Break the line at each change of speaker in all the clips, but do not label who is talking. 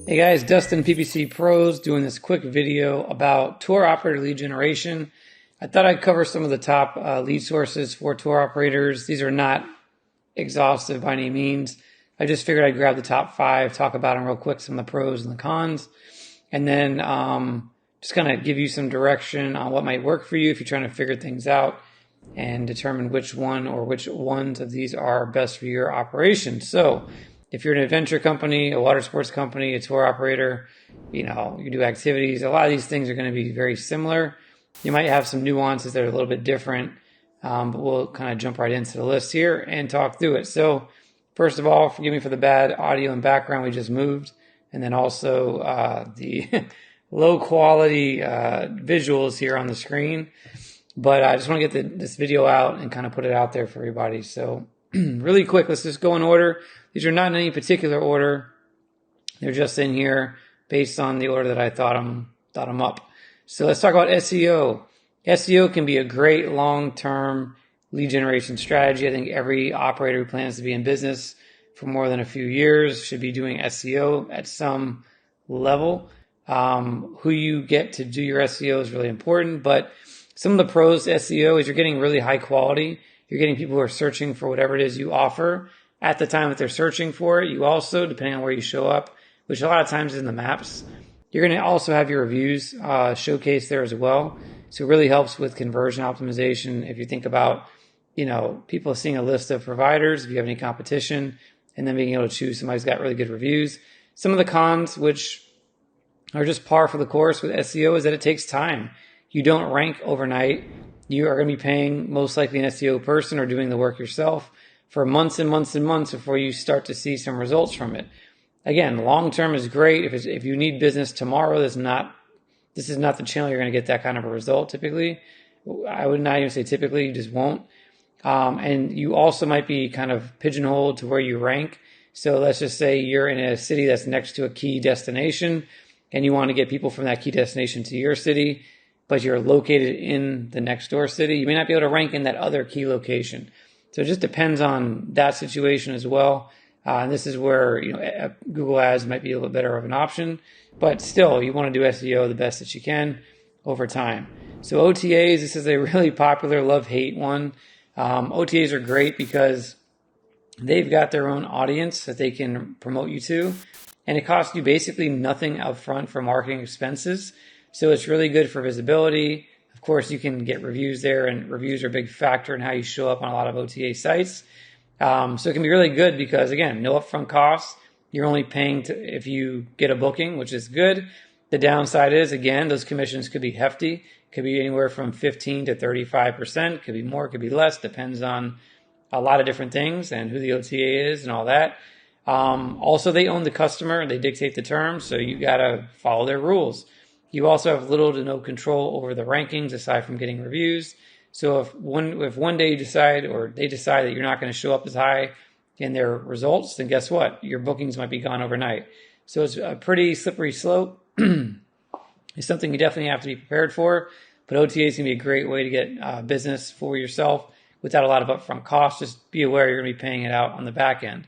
Hey guys, Dustin, PPC Pros, doing this quick video about tour operator lead generation. I thought I'd cover some of the top lead sources for tour operators. These are not exhaustive by any means. I just figured I'd grab the top 5, talk about them real quick, some of the pros and the cons, and then just kind of give you some direction on what might work for you if you're trying to figure things out and determine which one or which ones of these are best for your operation. So if you're an adventure company, a water sports company, a tour operator, you do activities, a lot of these things are going to be very similar. You might have some nuances that are a little bit different, but we'll kind of jump right into the list here and talk through it. So first of all, forgive me for the bad audio and background. We just moved. And then also the low quality visuals here on the screen. But I just want to get this video out and kind of put it out there for everybody. So really quick, let's just go in order. These are not in any particular order. They're just in here based on the order that I thought them up. So let's talk about SEO. SEO can be a great long-term lead generation strategy. I think every operator who plans to be in business for more than a few years should be doing SEO at some level. Who you get to do your SEO is really important, but some of the pros to SEO is you're getting really high quality. You're getting people who are searching for whatever it is you offer at the time that they're searching for it. You also, depending on where you show up, which a lot of times is in the maps, you're going to also have your reviews showcased there as well. So it really helps with conversion optimization. If you think about, people seeing a list of providers, if you have any competition, and then being able to choose somebody who's got really good reviews. Some of the cons, which are just par for the course with SEO, is that it takes time. You don't rank overnight. You are going to be paying most likely an SEO person or doing the work yourself for months and months and months before you start to see some results from it. Again, long term is great. If you need business tomorrow, this is not the channel you're going to get that kind of a result typically. I would not even say typically, you just won't. And you also might be kind of pigeonholed to where you rank. So let's just say you're in a city that's next to a key destination and you want to get people from that key destination to your city, but you're located in the next door city. You may not be able to rank in that other key location. So it just depends on that situation as well. And this is where, Google Ads might be a little better of an option, but still you want to do SEO the best that you can over time. So OTAs, this is a really popular love-hate one. OTAs are great because they've got their own audience that they can promote you to, and it costs you basically nothing upfront for marketing expenses. So it's really good for visibility. Of course, you can get reviews there, and reviews are a big factor in how you show up on a lot of OTA sites. So it can be really good because, again, no upfront costs. You're only paying if you get a booking, which is good. The downside is, again, those commissions could be hefty. Could be anywhere from 15 to 35%. Could be more, could be less. Depends on a lot of different things and who the OTA is and all that. Also, they own the customer. They dictate the terms, so you got to follow their rules. You also have little to no control over the rankings aside from getting reviews. So if one day you decide, or they decide that you're not going to show up as high in their results, then guess what? Your bookings might be gone overnight. So it's a pretty slippery slope. It's something you definitely have to be prepared for. But OTAs can be a great way to get business for yourself without a lot of upfront costs. Just be aware you're going to be paying it out on the back end.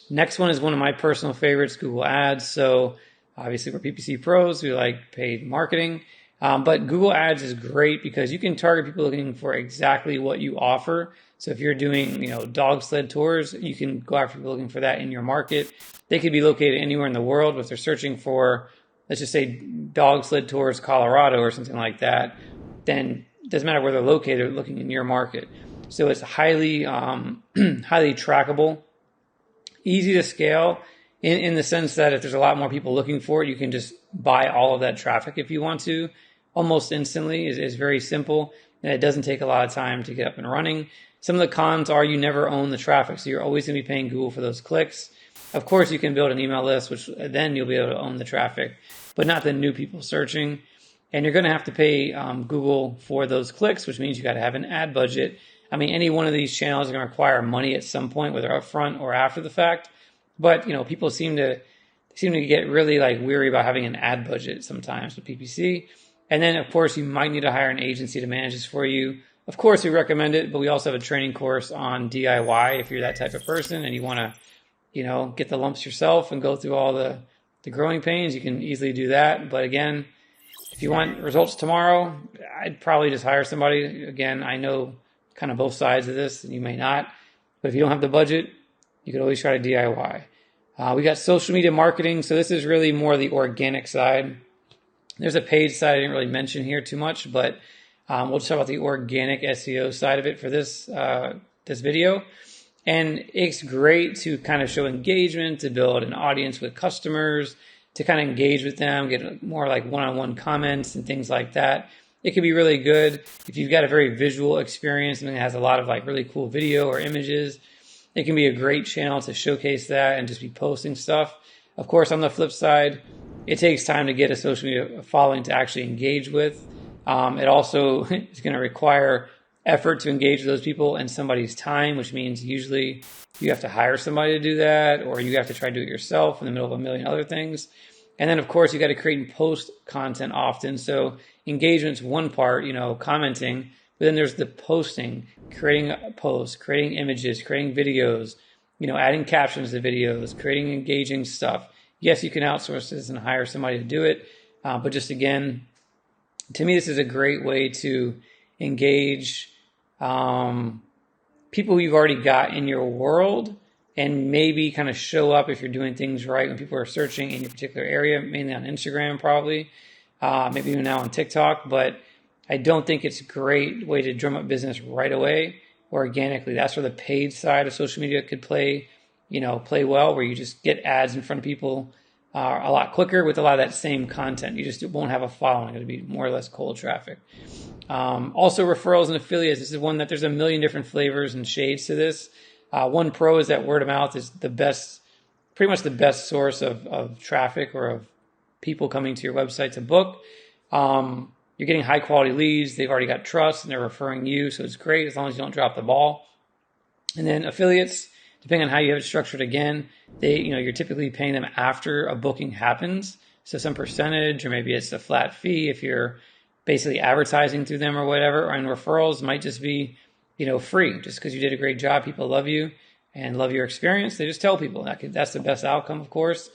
Next one is one of my personal favorites, Google Ads. So obviously we're PPC Pros. We like paid marketing. But Google Ads is great because you can target people looking for exactly what you offer. So if you're doing, dog sled tours, you can go after people looking for that in your market. They could be located anywhere in the world, but if they're searching for, let's just say, dog sled tours, Colorado or something like that, then it doesn't matter where they're located, they're looking in your market. So it's highly trackable, easy to scale in the sense that if there's a lot more people looking for it, you can just buy all of that traffic if you want to. Almost instantly is very simple, and it doesn't take a lot of time to get up and running. Some of the cons are you never own the traffic, so you're always going to be paying Google for those clicks. Of course, you can build an email list, which then you'll be able to own the traffic, but not the new people searching. And you're going to have to pay Google for those clicks, which means you got to have an ad budget. I mean, any one of these channels are going to require money at some point, whether upfront or after the fact. But people seem to get really weary about having an ad budget sometimes with PPC. And then, of course, you might need to hire an agency to manage this for you. Of course, we recommend it, but we also have a training course on DIY if you're that type of person and you want to, get the lumps yourself and go through all the growing pains. You can easily do that. But again, if you want results tomorrow, I'd probably just hire somebody. Again, I know kind of both sides of this, and you may not. But if you don't have the budget, you could always try to DIY. We got social media marketing. So this is really more the organic side. There's a paid side I didn't really mention here too much, but we'll just talk about the organic SEO side of it for this video. And it's great to kind of show engagement, to build an audience with customers, to kind of engage with them, get more like one-on-one comments and things like that. It can be really good if you've got a very visual experience, something that has a lot of like really cool video or images. It can be a great channel to showcase that and just be posting stuff. Of course, on the flip side, it takes time to get a social media following to actually engage with. It also is going to require effort to engage with those people and somebody's time, which means usually you have to hire somebody to do that, or you have to try to do it yourself in the middle of a million other things. And then, of course, you got to create and post content often. So engagement's one part, commenting, but then there's the posting, creating posts, creating images, creating videos, adding captions to videos, creating engaging stuff. Yes, you can outsource this and hire somebody to do it, but just again, to me, this is a great way to engage people who you've already got in your world and maybe kind of show up if you're doing things right when people are searching in your particular area, mainly on Instagram probably, maybe even now on TikTok. But I don't think it's a great way to drum up business right away organically. That's where the paid side of social media could play well, where you just get ads in front of people a lot quicker with a lot of that same content. You just won't have a following. It'll be more or less cold traffic. Also, referrals and affiliates. This is one that there's a million different flavors and shades to this. One pro is that word of mouth is the best, pretty much the best source of traffic or of people coming to your website to book. You're getting high quality leads. They've already got trust and they're referring you. So it's great as long as you don't drop the ball. And then affiliates, depending on how you have it structured, again, you're typically paying them after a booking happens. So some percentage, or maybe it's a flat fee if you're basically advertising through them or whatever. And referrals might just be, free, just because you did a great job. People love you and love your experience. They just tell people that's the best outcome, of course.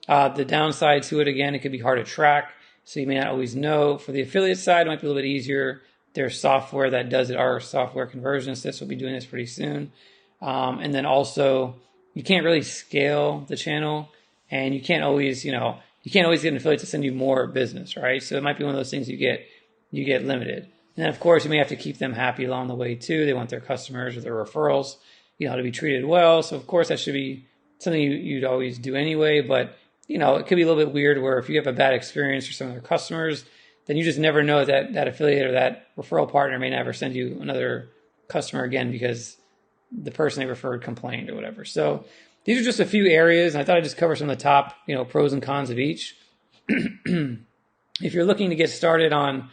The downside to it, again, it could be hard to track. So you may not always know. For the affiliate side, it might be a little bit easier. There's software that does it, our software conversion assist will be doing this pretty soon. And then also, you can't really scale the channel, and you can't always get an affiliate to send you more business, right? So it might be one of those things you get limited. And then, of course, you may have to keep them happy along the way, too. They want their customers or their referrals, to be treated well. So, of course, that should be something you'd always do anyway. But, it could be a little bit weird where if you have a bad experience for some of their customers, then you just never know that affiliate or that referral partner may never send you another customer again because the person they referred complained or whatever. So these are just a few areas. And I thought I'd just cover some of the top, pros and cons of each. If you're looking to get started on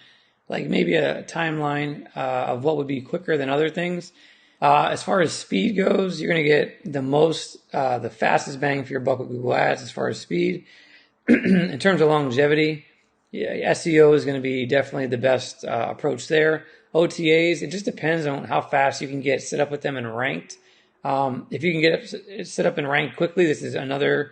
like maybe a timeline of what would be quicker than other things, as far as speed goes, you're going to get the fastest bang for your buck with Google Ads as far as speed. In terms of longevity, SEO is going to be definitely the best approach there. OTAs, it just depends on how fast you can get set up with them and ranked. If you can get it set up and ranked quickly, this is another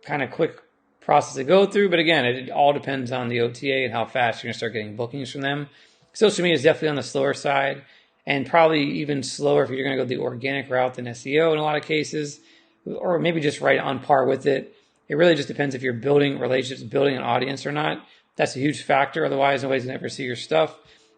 kind of quick process to go through. But again, it all depends on the OTA and how fast you're going to start getting bookings from them. Social media is definitely on the slower side, and probably even slower if you're going to go the organic route than SEO in a lot of cases, or maybe just right on par with it. It really just depends if you're building relationships, building an audience or not. That's a huge factor. Otherwise, nobody's going to ever see your stuff.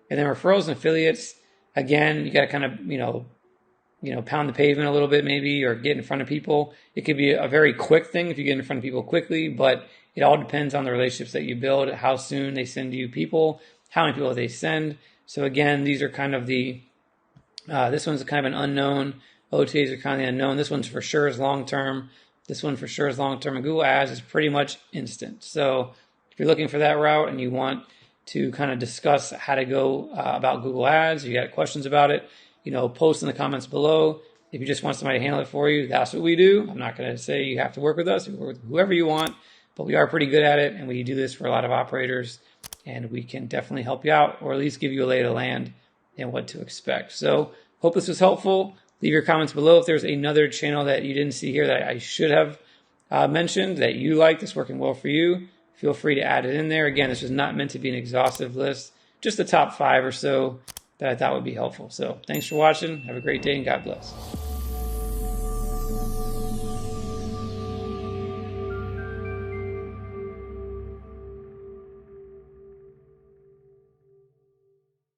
And then referrals and affiliates, again, you got to kind of, pound the pavement a little bit maybe, or get in front of people. It could be a very quick thing if you get in front of people quickly, but it all depends on the relationships that you build, how soon they send you people, how many people they send. So again, these are kind of this one's kind of an unknown. OTAs are kind of the unknown. This one's for sure is long-term. This one for sure is long-term. And Google Ads is pretty much instant. So if you're looking for that route and you want to kind of discuss how to go about Google Ads, you got questions about it, post in the comments below. If you just want somebody to handle it for you, that's what we do. I'm not going to say you have to work with us. You can work with whoever you want, but we are pretty good at it, and we do this for a lot of operators, and we can definitely help you out, or at least give you a lay of the land and what to expect. So hope this was helpful. Leave your comments below if there's another channel that you didn't see here that I should have mentioned that you like that's working well for you. Feel free to add it in there. Again, this is not meant to be an exhaustive list, just the top 5 or so that I thought would be helpful. So thanks for watching. Have a great day and God bless.